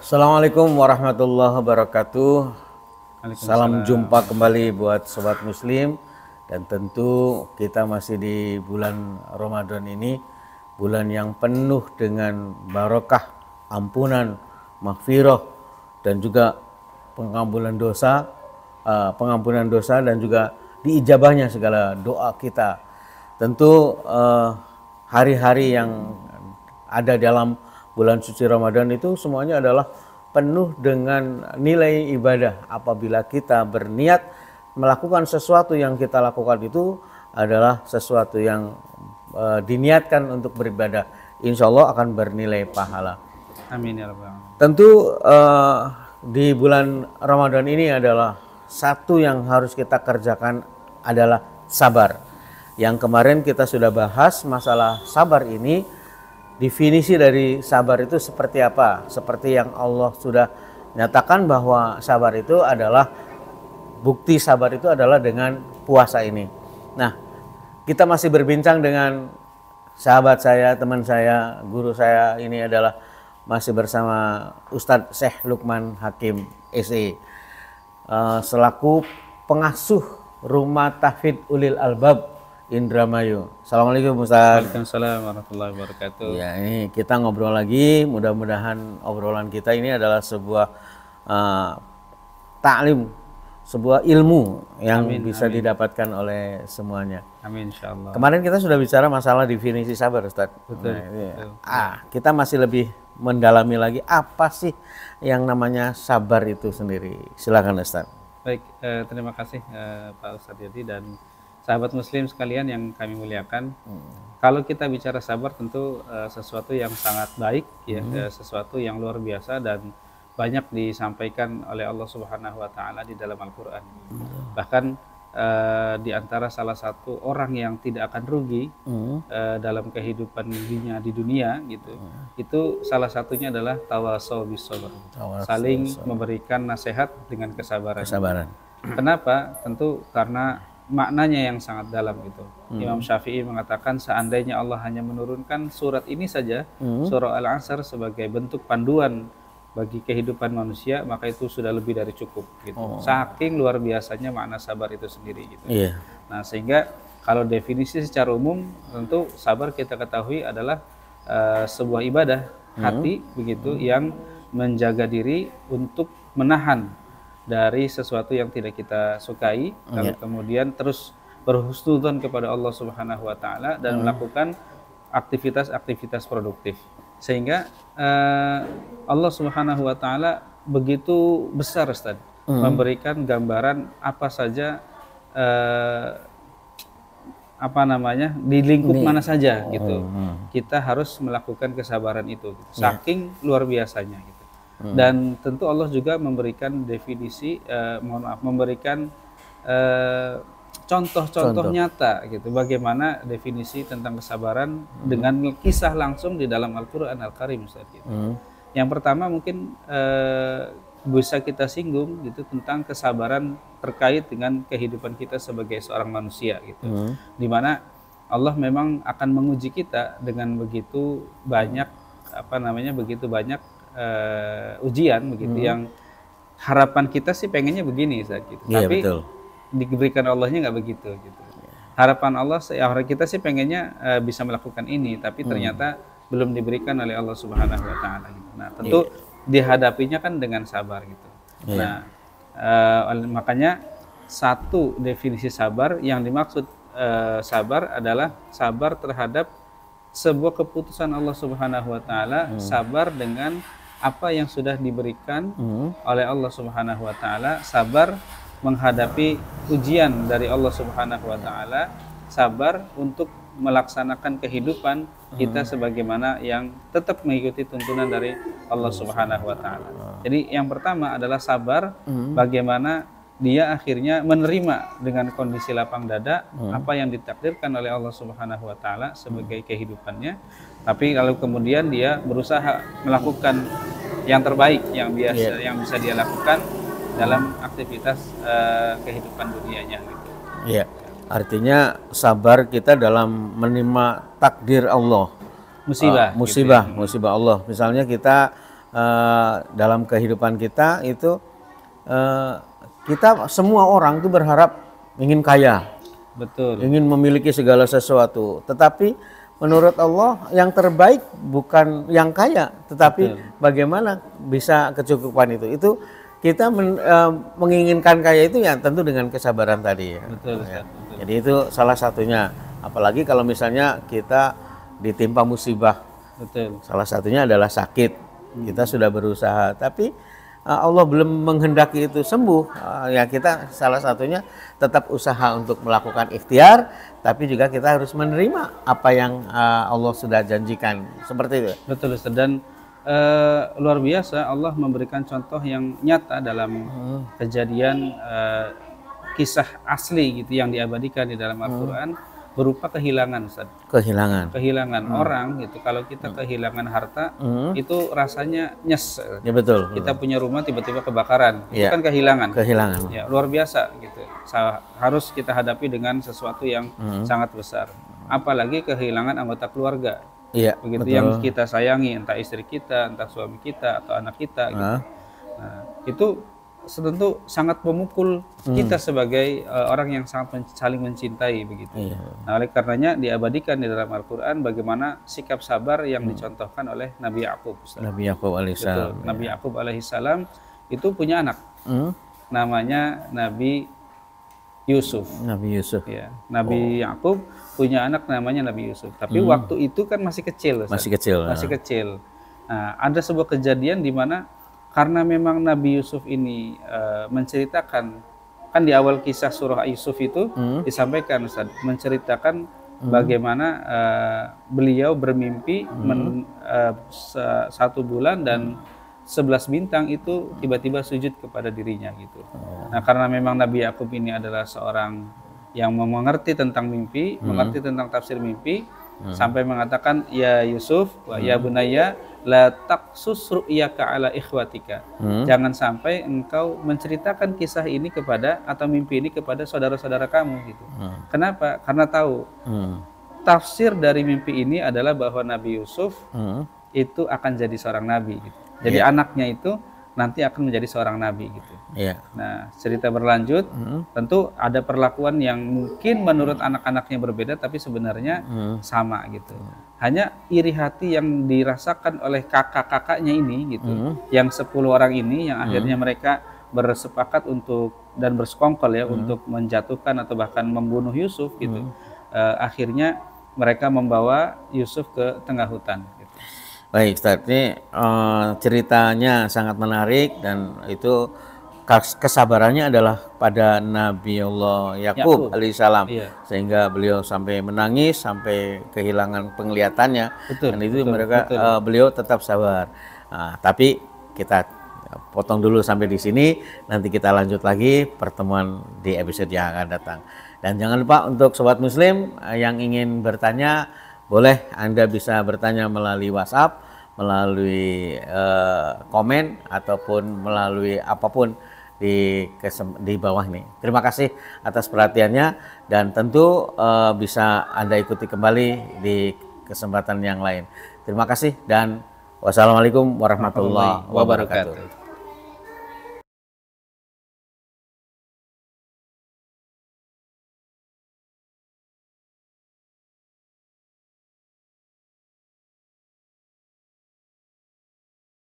Assalamualaikum warahmatullahi wabarakatuh. Salam Waalaikumsalam. jumpa kembali buat sobat muslim. Dan tentu kita masih di bulan Ramadan ini, bulan yang penuh dengan barokah, ampunan, maghfirah, dan juga pengampunan dosa dan juga diijabahnya segala doa kita. Tentu hari-hari yang ada dalam bulan suci Ramadan itu semuanya adalah penuh dengan nilai ibadah. Apabila kita berniat melakukan sesuatu, yang kita lakukan itu adalah sesuatu yang diniatkan untuk beribadah, insya Allah akan bernilai pahala. Amin ya rabbal alamin. Tentu di bulan Ramadan ini adalah satu yang harus kita kerjakan adalah sabar. Yang kemarin kita sudah bahas masalah sabar ini. Definisi dari sabar itu seperti apa? Seperti yang Allah sudah nyatakan bahwa sabar itu adalah, bukti sabar itu adalah dengan puasa ini. Nah, kita masih berbincang dengan sahabat saya, teman saya, guru saya, ini adalah masih bersama Ustadz Syekh Lukman Hakim SE, selaku pengasuh Rumah Tahfidz Ulil Albab Indramayu. Assalamualaikum Ustaz. Waalaikumsalam warahmatullahi wabarakatuh. Ya, ini kita ngobrol lagi. Mudah-mudahan obrolan kita ini adalah sebuah taklim, sebuah ilmu yang bisa didapatkan oleh semuanya. Amin insyaallah. Kemarin kita sudah bicara masalah definisi sabar, Ustaz. Betul. Kita masih lebih mendalami lagi apa sih yang namanya sabar itu sendiri. Silakan Ustaz. Baik, terima kasih Pak Ustadz Yadi dan sahabat muslim sekalian yang kami muliakan. Kalau kita bicara sabar tentu sesuatu yang sangat baik ya, sesuatu yang luar biasa dan banyak disampaikan oleh Allah Subhanahu wa taala di dalam Al-Qur'an. Bahkan di antara salah satu orang yang tidak akan rugi dalam kehidupan dunia di dunia gitu. Itu salah satunya adalah tawasau bis sabr. Saling memberikan nasihat dengan kesabaran. Kenapa? Tentu karena maknanya yang sangat dalam gitu. Imam Syafi'i mengatakan seandainya Allah hanya menurunkan surat ini saja, surah Al-Asr, sebagai bentuk panduan bagi kehidupan manusia, maka itu sudah lebih dari cukup gitu. Saking luar biasanya makna sabar itu sendiri gitu. Nah, sehingga kalau definisi secara umum tentu sabar kita ketahui adalah sebuah ibadah hati begitu yang menjaga diri untuk menahan dari sesuatu yang tidak kita sukai, lalu kemudian terus berhusnudzon kepada Allah Subhanahu wa taala dan melakukan aktivitas-aktivitas produktif. Sehingga Allah Subhanahu wa taala begitu besar, Ustaz, memberikan gambaran apa saja di lingkup mana saja gitu. Kita harus melakukan kesabaran itu gitu. Saking luar biasanya gitu. Dan tentu Allah juga memberikan definisi, memberikan contoh-contoh nyata gitu, bagaimana definisi tentang kesabaran dengan kisah langsung di dalam Al-Quran Al-Karim, Ustaz, gitu. Yang pertama mungkin bisa kita singgung gitu tentang kesabaran terkait dengan kehidupan kita sebagai seorang manusia gitu, dimana Allah memang akan menguji kita dengan begitu banyak ujian begitu, yang harapan kita sih pengennya begini Ustaz, gitu. Tapi diberikan Allahnya nggak begitu gitu. Harapan Allah, kita sih pengennya bisa melakukan ini, tapi ternyata belum diberikan oleh Allah Subhanahu wa taala gitu. Nah, tentu dihadapinya kan dengan sabar gitu. Nah, makanya satu definisi sabar yang dimaksud sabar adalah sabar terhadap sebuah keputusan Allah Subhanahu wa taala, sabar dengan apa yang sudah diberikan oleh Allah Subhanahu wa taala, sabar menghadapi ujian dari Allah Subhanahu wa taala, sabar untuk melaksanakan kehidupan kita sebagaimana yang tetap mengikuti tuntunan dari Allah Subhanahu wa taala. Jadi yang pertama adalah sabar bagaimana dia akhirnya menerima dengan kondisi lapang dada apa yang ditakdirkan oleh Allah Subhanahu wa taala sebagai kehidupannya. Tapi kalau kemudian dia berusaha melakukan yang terbaik yang bisa dia lakukan dalam aktivitas kehidupan dunianya gitu. Artinya sabar kita dalam menerima takdir Allah. Musibah Allah. Misalnya kita dalam kehidupan kita itu kita semua orang itu berharap ingin kaya, Betul. ingin memiliki segala sesuatu. Tetapi menurut Allah yang terbaik bukan yang kaya, tetapi bagaimana bisa kecukupan itu. Itu kita menginginkan kaya itu ya tentu dengan kesabaran tadi. Ya. Betul, Ustaz. Ya. Betul. Jadi itu salah satunya. Apalagi kalau misalnya kita ditimpa musibah. Betul. Salah satunya adalah sakit. Kita sudah berusaha, tapi Allah belum menghendaki itu sembuh. Ya kita salah satunya tetap usaha untuk melakukan ikhtiar, tapi juga kita harus menerima apa yang Allah sudah janjikan. Seperti itu. Betul, Ustaz. Dan luar biasa Allah memberikan contoh yang nyata dalam kejadian kisah asli gitu yang diabadikan di dalam Al-Qur'an berupa kehilangan, Ustaz. Kehilangan orang gitu. Kalau kita kehilangan harta itu rasanya nyes. Ya betul. Kita punya rumah tiba-tiba kebakaran. Itu kan kehilangan. Ya, luar biasa gitu. Harus kita hadapi dengan sesuatu yang sangat besar. Apalagi kehilangan anggota keluarga. Iya, begitu betul. Yang kita sayangi, entah istri kita, entah suami kita atau anak kita gitu. Nah, itu tentu sangat memukul kita sebagai orang yang sangat saling mencintai begitu. Iya. Nah, oleh karenanya diabadikan di dalam Al-Qur'an bagaimana sikap sabar yang dicontohkan oleh Nabi Yakub. Nabi Yakub alaihissalam. Nabi Yakub alaihissalam itu punya anak. Namanya Nabi Yusuf. Nabi Yusuf. Ya, Nabi Yakub punya anak namanya Nabi Yusuf. Tapi waktu itu kan masih kecil. Masih kecil. Masih kecil. Nah, ada sebuah kejadian di mana karena memang Nabi Yusuf ini menceritakan, kan di awal kisah surah Yusuf itu disampaikan, Ustaz, menceritakan bagaimana beliau bermimpi 1 bulan dan 11 bintang itu tiba-tiba sujud kepada dirinya gitu. Nah, karena memang Nabi Yakub ini adalah seorang yang mengerti tentang mimpi, mengerti tentang tafsir mimpi, sampai mengatakan, ya Yusuf, wa ya bunayya, la taqsus ru'yaka ala ikhwatika. Jangan sampai engkau menceritakan kisah ini kepada atau mimpi ini kepada saudara-saudara kamu gitu. Kenapa? Karena tahu tafsir dari mimpi ini adalah bahwa Nabi Yusuf itu akan jadi seorang nabi gitu. Jadi anaknya itu nanti akan menjadi seorang nabi gitu. Nah, cerita berlanjut, tentu ada perlakuan yang mungkin menurut anak-anaknya berbeda, tapi sebenarnya sama gitu. Hanya iri hati yang dirasakan oleh kakak-kakaknya ini gitu, yang 10 orang ini yang akhirnya mereka bersepakat untuk dan bersekongkol ya untuk menjatuhkan atau bahkan membunuh Yusuf gitu. Akhirnya mereka membawa Yusuf ke tengah hutan. Gitu. Baik, Ustaz, ini ceritanya sangat menarik dan itu kesabarannya adalah pada Nabi Allah Yakub alaihissalam, sehingga beliau sampai menangis, sampai kehilangan penglihatannya. Dan itu mereka beliau tetap sabar. Nah, tapi kita potong dulu sampai di sini, nanti kita lanjut lagi pertemuan di episode yang akan datang. Dan jangan lupa untuk sobat muslim yang ingin bertanya, boleh Anda bisa bertanya melalui WhatsApp, melalui komen, ataupun melalui apapun di bawah nih. Terima kasih atas perhatiannya, dan tentu bisa Anda ikuti kembali di kesempatan yang lain. Terima kasih dan wassalamualaikum warahmatullahi wabarakatuh.